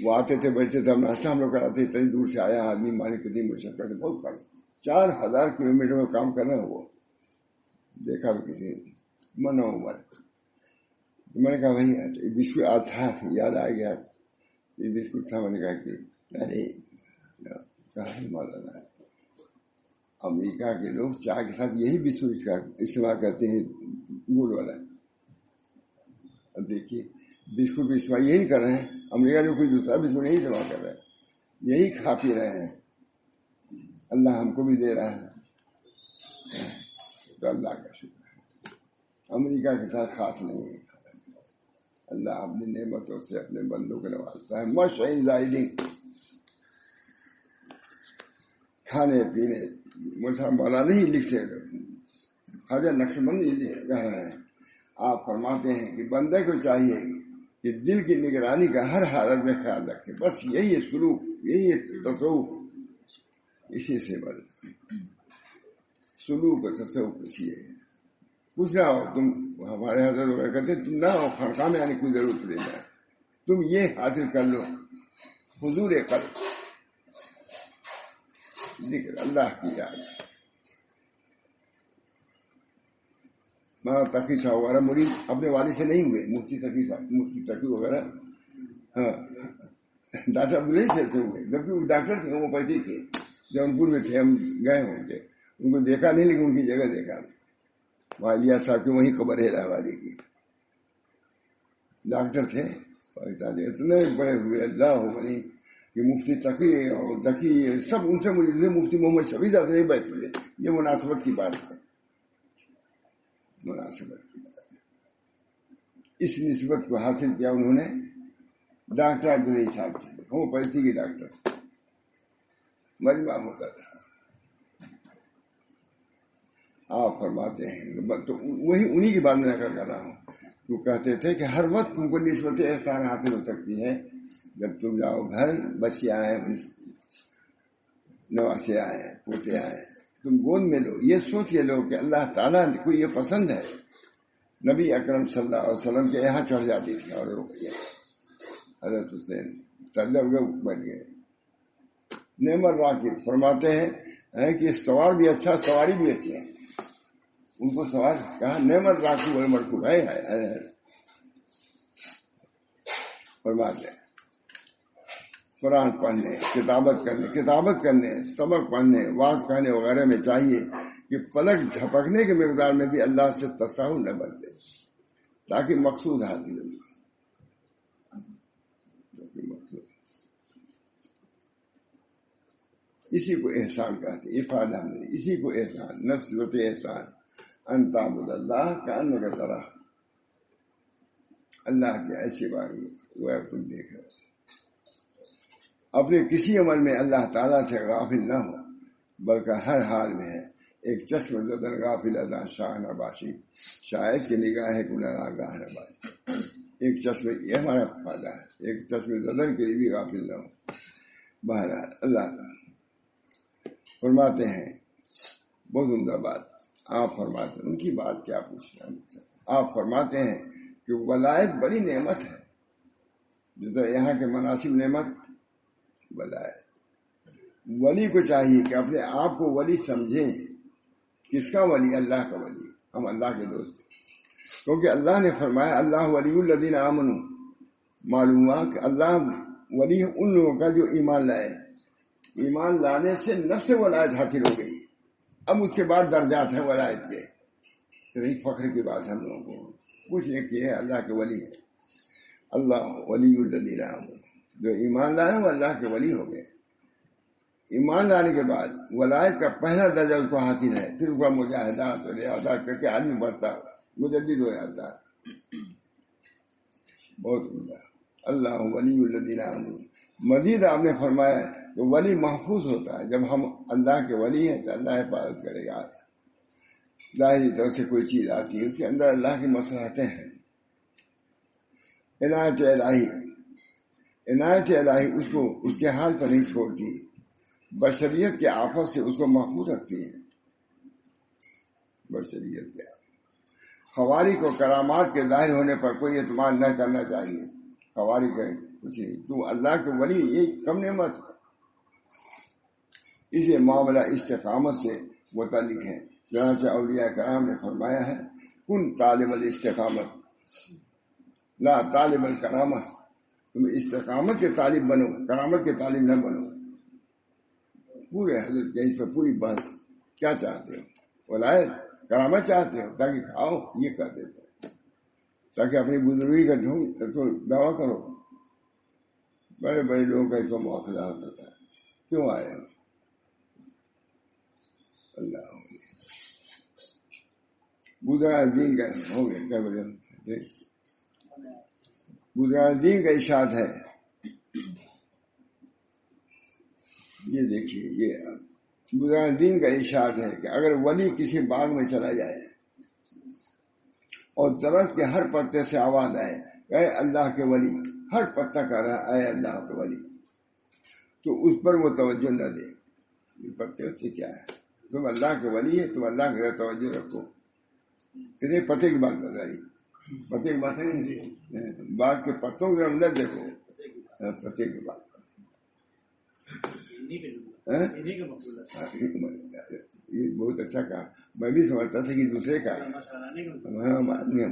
وہ آتے تھے بیٹھتے تھے، ہم ناشتہ ہم لوگ کراتے، اتنی دور سے آیا آدمی، مانے کتنی مشقت ہے، بہت کام، 4000 کلومیٹر میں کام کرنا ہے. وہ دیکھا بھی کسی من عمر. میں نے کہا بھائی بسکٹ آج تھا، یاد آ گیا یہ بسکٹ تھا. میں نے کہا کہ ارے مولانا امریکہ کے لوگ چائے کے ساتھ یہی بسکٹ کا استعمال کرتے ہیں، گڑ والا. اب دیکھیے بسکٹ بھی استعمال یہی کر رہے ہیں. امریکہ میں کوئی دوسرا بسکٹ نہیں استعمال کر رہا ہے، یہی کھا پی رہے ہیں. اللہ ہم کو بھی دے رہا ہے تو اللہ کا شکر ہے. امریکہ کے ساتھ خاص نہیں ہے. اللہ اپنی نعمتوں سے اپنے بندوں کو نوازتا ہے. مشعین زائدین، کھانے پینے. مجھے مولانا نہیں لکھتے، خواجہ نقشبند کہہ رہے ہیں. آپ فرماتے ہیں کہ بندے کو چاہیے کہ دل کی نگرانی کا ہر حالت میں خیال رکھے. بس یہی ہے سلوک، یہی ہے تصوف. اسی سے بل سلوک و تصوف اسی ہے. کچھ نہ ہو تم، ہمارے حضرت وغیرہ کہتے تم نہ ہو خانقاہ میں آنے کی ضرورت نہیں ہے، تم یہ حاصل کر لو حضور قلب، ذکر اللہ کی یاد. تقی صاحب وغیرہ مرید اپنے والد سے نہیں ہوئے. مفتی تقی صاحب، مفتی تقی وغیرہ ہاں ڈاکٹر نہیں سے ہوئے، جبکہ وہ ڈاکٹر تھے، ہومیوپیتھی کے. جونپور میں تھے، ہم گئے ہوں گے، ان کو دیکھا نہیں لیکن ان کی جگہ دیکھا. والیا صاحب کی وہیں قبر ہے الہ آبادی کی. ڈاکٹر تھے اتنے بڑے ہوئے اللہ ہو بنی کہ مفتی تقی اور ذکی سب ان سے مرید ہوئے. مفتی محمد شفیع صاحب سے نہیں بیٹھے ہوئے. یہ مناسبت کی بات ہے، مناسبت کی بات ہے. اس نسبت کو حاصل کیا انہوں نے. ڈاکٹر عبدالعزیز صاحب تھے، ہومیوپیتھی کے ڈاکٹر، مجمع ہوتا تھا. آپ فرماتے ہیں تو وہی انہی کی بات میں نقل کر رہا ہوں. وہ کہتے تھے کہ ہر وقت تم کو نسبت احسان حاصل ہو سکتی ہے جب تم جاؤ گھر، بچے آئے، نواسے آئے، پوتے آئے، تم گود میں لو. یہ سوچ کے لو کہ اللہ تعالیٰ کو یہ پسند ہے. نبی اکرم صلی اللہ علیہ وسلم کے یہاں چڑھ جاتی تھی اور رک گئے. حضرت حسین چلے ہوئے بیٹھ گئے. نعمت راکب فرماتے ہیں کہ سوار بھی اچھا، سواری بھی اچھی ہے. ان کو سوال کہا نعمت راکب اور مرکوب ہے. فرماتے ہیں قرآن پڑھنے، کتابت کرنے، سبق پڑھنے، واعظ کہنے وغیرہ میں چاہیے کہ پلک جھپکنے کے مقدار میں بھی اللہ سے تساہل نہ برتے تاکہ مقصود حاصل ہو. اسی کو احسان کہتے ہیں. افادہ میں اسی کو احسان، نفسیت احسان، ان تعبد اللہ کأنک تراہ. اللہ کے ایسی بات وہ تم دیکھ رہے. اپنے کسی عمل میں اللہ تعالیٰ سے غافل نہ ہو، بلکہ ہر حال میں ہے. ایک چشم زدن غافل ادا شاہ نباشی، شاید کی نگاہ ہے گناہ گاہ نباشی. ایک چشم، یہ ہمارا فائدہ ہے، ایک چشم زدن کے لیے بھی غافل نہ ہو. بہرحال اللہ تعالیٰ فرماتے ہیں بہت عمدہ بات. آپ فرماتے ہیں، ان کی بات کیا پوچھنا. آپ فرماتے ہیں کہ ولایت بڑی نعمت ہے. جیسے یہاں کے مناسب نعمت ولایت. ولی کو چاہیے کہ اپنے آپ کو ولی سمجھیں. کس کا ولی؟ اللہ کا ولی. ہم اللہ کے دوست ہیں، کیونکہ اللہ نے فرمایا اللہ ولی الذین آمنوا. معلوم ہوا کہ اللہ ولی ان لوگوں کا جو ایمان لائے. ایمان لانے سے نفس ولایت حاصل ہو گئی. اب اس کے بعد درجات ہیں ولایت کے. فخر کی بات ہم لوگوں کو کچھ نہیں کیے، اللہ کے ولی ہے. اللہ ولی الذین آمنوا، جو ایمان لائے وہ اللہ کے ولی ہو گئے. ایمان لانے کے بعد ولایت کا پہلا درجہ اس کو حاصل ہے. پھر اس کا مجاہدات اور ریاضات کر کے آدمی بڑھتا مجدد ہو جاتا ہے. بہت عمدہ. اللہ ولی الذین آمنوا. مزید آپ نے فرمایا کہ ولی محفوظ ہوتا ہے. جب ہم اللہ کے ولی ہیں تو اللہ حفاظت کرے گا. ظاہری طور سے کوئی چیز آتی ہے اس کے اندر اللہ کی مصلحتیں ہیں. عنایت الہی اس کو اس کے حال پر نہیں چھوڑتی. بشریت کے آفت سے اس کو محفوظ رکھتی ہے. بشریت کے خوارق و کرامات کے ظاہر ہونے پر کوئی اعتماد نہ کرنا چاہیے. خوارق ہے کچھ نہیں، تو اللہ کے ولی یہ کم نعمت ہے. اسے معاملہ استقامت سے متعلق ہے. چنانچہ اولیاء کرام نے فرمایا ہے کن طالب الاستقامت لا طالب الکرامہ. تم استقامت کے طالب بنو، کرامت کے طالب نہ بنو. پورے حضرت کے اس پر پوری بحث. کیا چاہتے ہو؟ ولایت کرامت چاہتے ہو تاکہ کھاؤ، یہ کر دیتے ہیں تاکہ اپنی بزرگی کا دعویٰ کرو. بڑے بڑے لوگوں کا اس کو مواخذہ ہوتا تھا. کیوں آئے ہم؟ اللہ بزرگان دین کا ہو گیا. کیا بولے؟ بزرگان دین کا ارشاد ہے. یہ دیکھیے، یہ بزرگان دین کا ارشاد ہے کہ اگر ولی کسی باغ میں چلا جائے اور درخت کے ہر پتے سے آواز آئے اے اللہ کے ولی، ہر پتا کہہ رہا اے اللہ کے ولی، تو اس پر وہ توجہ نہ دے. یہ پتے ہوتے کیا ہے؟ تم اللہ کے ولی ہے، تم اللہ کی توجہ رکھو. اتنے پتے کی بات بتائی. پتے کی بات نہیں، باغ کے پتوں کے اندر دیکھو. پتے کی بات یہ بہت اچھا کہا. میں بھی سمجھتا تھا کہ دوسرے کا،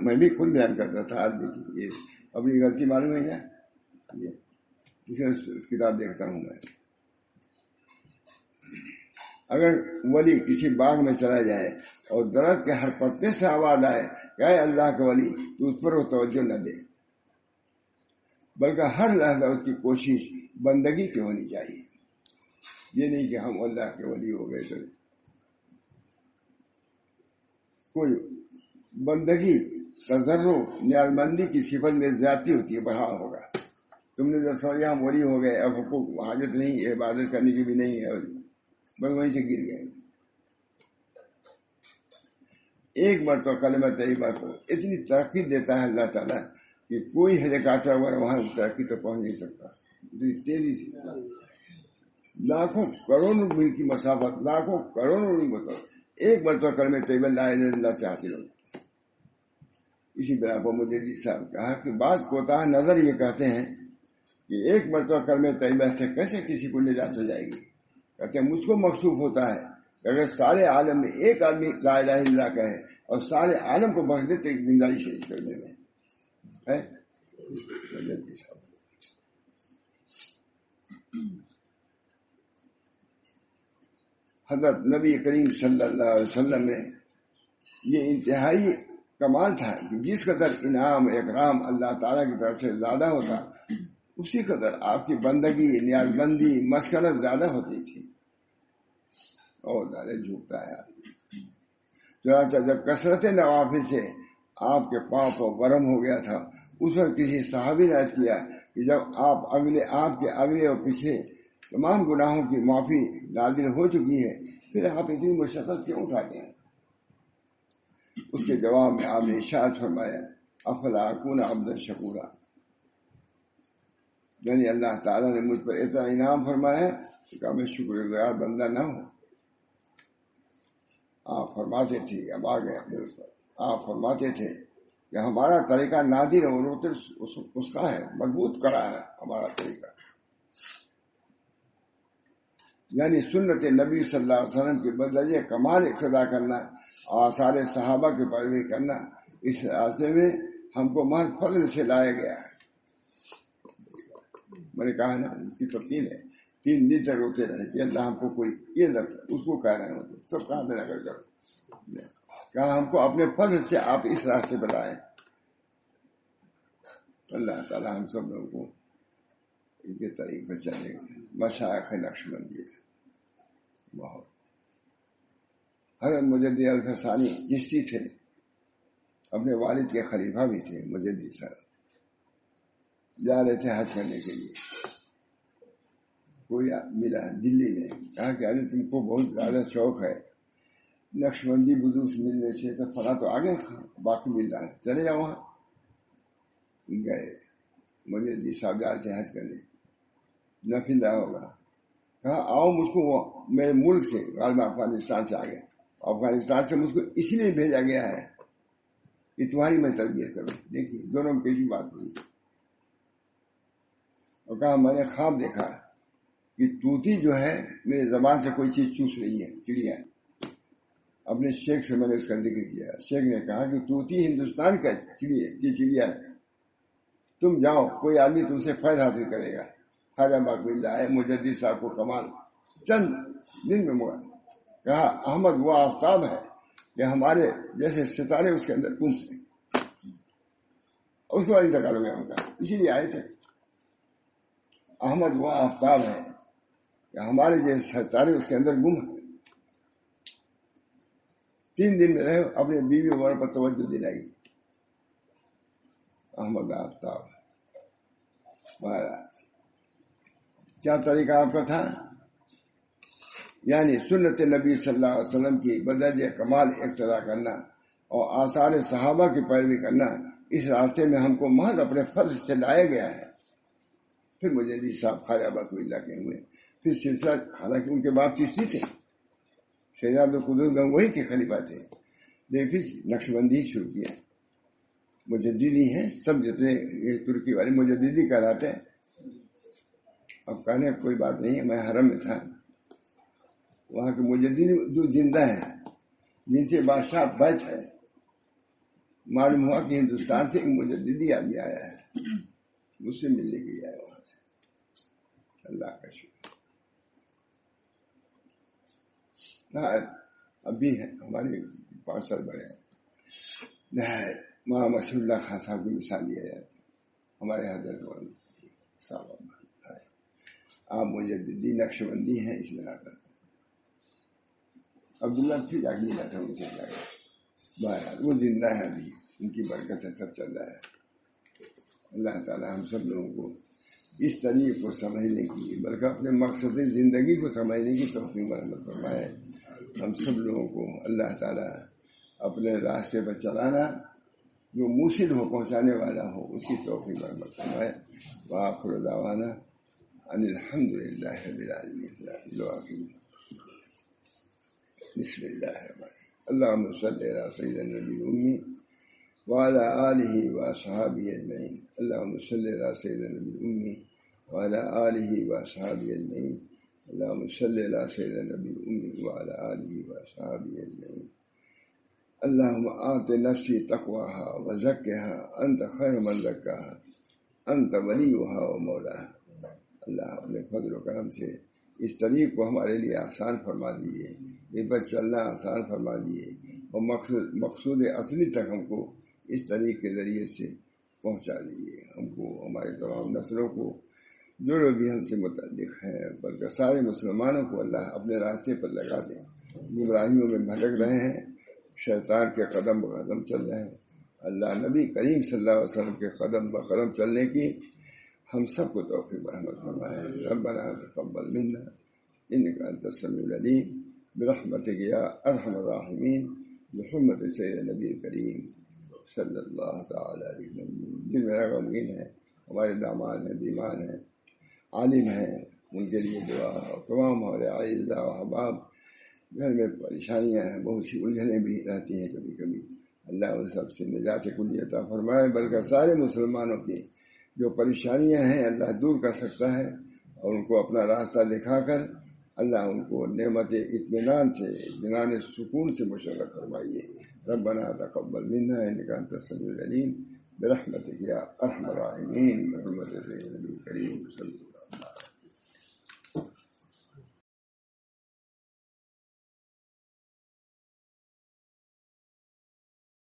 میں بھی خود بیان کرتا تھا. آج دیکھیے یہ اپنی غلطی معلوم ہے کیا. کتاب دیکھتا ہوں میں. اگر ولی کسی باغ میں چلا جائے اور درخت کے ہر پتے سے آواز آئے کہ اے اللہ کے ولی، تو اس پر وہ توجہ نہ دے، بلکہ ہر لحظہ اس کی کوشش بندگی کی ہونی چاہیے. یہ نہیں کہ ہم اللہ کے ولی ہو گئے تو کوئی بندگی تضرع نیازمندی کی صفت میں زیادتی ہوتی ہے. بڑھا ہوگا تم نے جب سمجھا ہم ولی ہو گئے، اب حقوق حاجت نہیں، عبادت کرنے کی بھی نہیں ہے، بس وہیں سے گر گئے. ایک مرتبہ کلمہ طیبہ کو اتنی ترقی دیتا ہے اللہ تعالیٰ کہ کوئی ہیلی کاپٹر وہاں ترقی تو پہنچ نہیں سکتا. تیزی سے لاکھوں کروڑوں میل کی مسافت، لاکھوں کروڑوں کی مسافت ایک مرتبہ کلمہ طیبہ لا الہ الا اللہ سے حاصل ہوتی. اسی بنا پر مجدد صاحب کہا کہ بعض کوتاہ نظر یہ کہتے ہیں کہ ایک مرتبہ کلمہ طیبہ سے کیسے کسی کو نجات ہو جائے گی. کہتے ہیں مجھ کو مکشوف ہوتا ہے کہ اگر سارے عالم میں ایک آدمی لا الہ الا اللہ کہے اور سارے عالم کو بخش دیتے ایک گنجائش شریف کرنے میں ہے. حضرت نبی کریم صلی اللہ علیہ وسلم نے یہ انتہائی کمال تھا کہ جس قدر انعام اکرام اللہ تعالیٰ کی طرف سے زیادہ ہوتا اسی قدر آپ کی بندگی، نیاز بندی، مسکنت زیادہ ہوتی تھی اور زیادہ جھوکتا ہے. چنانچہ جب کثرت نوافل سے آپ کے پاؤں پر ورم ہو گیا تھا، اس وقت کسی صحابی نے عرض کیا کہ جب آپ کے اگلے اور پچھلے تمام گناہوں کی معافی نازل ہو چکی ہے، پھر آپ اتنی مشقت کیوں اٹھاتے ہیں؟ اس کے جواب میں آپ نے ارشاد فرمایا افلا اکون عبدا شکورا. یعنی اللہ تعالیٰ نے مجھ پر اتنا انعام فرمایا کہ میں شکر گزار بندہ نہ ہوں. آپ فرماتے تھے، اب آ گئے اپنے اس پر، آپ فرماتے تھے کہ ہمارا طریقہ نادر اور اس کا ہے، مضبوط کرا ہے ہمارا طریقہ. یعنی سنت نبی صلی اللہ علیہ وسلم کے بدلے کمال اقتدا کرنا، آثار صحابہ کی پیروی کرنا، اس راستے میں ہم کو محض فضل سے لایا گیا ہے. میں نے کہا نا اس کی تفصیل ہے، 3 دن تک روتے رہے کہ اللہ ہم کو کوئی یہ لفظ اس کو کہہ رہے ہیں سب کہاں پہ نہ کرو، کہا ہم کو اپنے فضل سے آپ اس راستے پر لائیں. اللہ تعالیٰ ہم سب لوگوں کو ان کے طریق پر چلے گا. مشائخ نقشبندی بہت. حضرت مجدد الفسانی چشتی تھے، اپنے والد کے خلیفہ بھی تھے مجدد صاحب، جا رہے تھے حج کرنے کے لیے. کوئی ملا دلی میں، کہا کہ ارے تم کو بہت زیادہ شوق ہے نقشبندی بزرگ سے ملنے سے، تو فلاں تو آگے باقی مل رہا ہے، چلے جاؤ وہاں. گئے مجدد صاحب جا رہے تھے حج کرنے، نفل رہا ہوگا، کہا آؤ مجھ کو میرے ملک سے، غالب افغانستان سے آگے، افغانستان سے مجھ کو اس لیے بھیجا گیا ہے کہ تمہاری میں تربیت کروں. دیکھیے دونوں میں کسی بات ہوئی. اور کہا میں نے خواب دیکھا کہ طوطی جو ہے میرے زبان سے کوئی چیز چوس رہی ہے، چڑیا. اپنے شیخ سے میں نے اس کا ذکر کیا. شیخ نے کہا کہ طوطی ہندوستان کا چڑیا ہے، تم جاؤ کوئی آدمی تم سے فائدہ حاصل کرے گا. خواجہ باقی اللہ ہے مجدد صاحب کو کمال چند دن میں مڑا. کہا احمد وہ آفتاب ہے کہ ہمارے جیسے ستارے اس کے اندر گم ہیں. اس کو انتقال ہو گیا ان کا، اسی لیے آئے تھے. احمد وہ آفتاب ہے کہ ہمارے جیسے ستارے اس کے اندر گم ہیں. 3 دن میں رہے، اپنے بیوی عمر پر توجہ دلائی. احمد آفتاب کیا طریقہ آپ کا تھا؟ یعنی سنت نبی صلی اللہ علیہ وسلم کی بدرجہ کمال اقتدا کرنا اور آثار صحابہ کی پیروی کرنا. اس راستے میں ہم کو محض اپنے فضل سے لایا گیا ہے. پھر مجدد صاحب خواجہ باقی اللہ کے ہوئے. پھر سلسلہ، حالانکہ ان کے باپ چشتی تھے، شیخ عبد القدوس گنگوہی کے خلیفہ تھے، لیکن پھر نقشبندی شروع کیا. مجددی ہیں سب، جتنے ترکی والے مجددی کہلاتے ہیں. اب کہنے کوئی بات نہیں ہے، میں حرم میں تھا، وہاں کے مجددی جو زندہ ہیں جن سے بادشاہ بیت ہے، معلوم ہوا کہ ہندوستان سے ایک مجددی آدمی آیا ہے، مجھ سے ملنے کے لیے آیا وہاں سے. اللہ کا شکر. ابھی ہیں ہمارے 5 سال بڑے ہیں. ماں مسیح اللہ خان صاحب کی مثال لیا جاتا ہے. ہمارے حضرت صاحب آپ مجددی نقشبندی ہیں، اس میں آتا عبداللہ پھر جا کے ملا تھا ان سے جا کے. بہرحال وہ زندہ ہے ابھی، ان کی برکت ہے، سب چل رہا ہے. اللہ تعالی ہم سب لوگوں کو اس طریقے کو سمجھنے کی، بلکہ اپنے مقصد زندگی کو سمجھنے کی توفیق مرحمت فرمائے. ہم سب لوگوں کو اللہ تعالی اپنے راستے پر چلانا جو موصل ہو، پہنچانے والا ہو، اس کی توفیق مرحمت فرمائے. وآخر دعوانا ان الحمد للہ رب العالمین. دعا کی. بسم اللہ الرحمن الرحیم. اللہم صلی علی سیدنا النبی الأمی وعلى آلہ وأصحابہ اجمعین. اللہم صلی علی سیدنا النبی الأمی وعلى آلہ وأصحابہ اجمعین. اللہم صلی علی سیدنا النبی الأمی وعلى آلہ وأصحابہ اجمعین. اللہم آت نفسی تقواها وزکها انت خیر من زکاها انت ولیها ومولاها. اللہ اپنے فضل و کرم سے اس طریق کو ہمارے لیے آسان فرما دیجیے، اس پر چلنا آسان فرما دیجیے، اور مقصود اصلی تک ہم کو اس طریق کے ذریعے سے پہنچا دیجیے. ہم کو، ہمارے تمام نسلوں کو، جو لوگ بھی ہم سے متعلق ہیں، بلکہ سارے مسلمانوں کو اللہ اپنے راستے پر لگا دیں. گمراہیوں میں بھٹک رہے ہیں، شیطان کے قدم بقدم چل رہے ہیں. اللہ نبی کریم صلی اللہ علیہ وسلم کے قدم بقدم چلنے کی ہم سب کو توفیق مرحمت فرمائے. ربنا تقبل منا انک انت السمیع العلیم برحمتک یا ارحم الراحمین بحرمت سید نبی کریم صلی اللہ تعالی علیہ وسلم. دل میرا غمگین ہے، ہمارے داماد ہیں، بیمار ہیں، عالم ہیں، ان کے لیے دعا. اور تمام ہمارے اعزاء و احباب گھر میں پریشانیاں ہیں، بہت سی الجھنیں بھی رہتی ہیں کبھی کبھی. اللہ ان سب سے نجات کلی عطا فرمائے. بلکہ سارے مسلمانوں کی جو پریشانیاں ہیں اللہ دور کر سکتا ہے، اور ان کو اپنا راستہ دکھا کر اللہ ان کو نعمت اطمینان سے، اطمینان سکون سے مشرف فرمائیے. ربنا تقبل منا انک انت السمیع العلیم برحمتک یا ارحم الراحمین. محمد رسول نبی کریم صلی اللہ علیہ وسلم.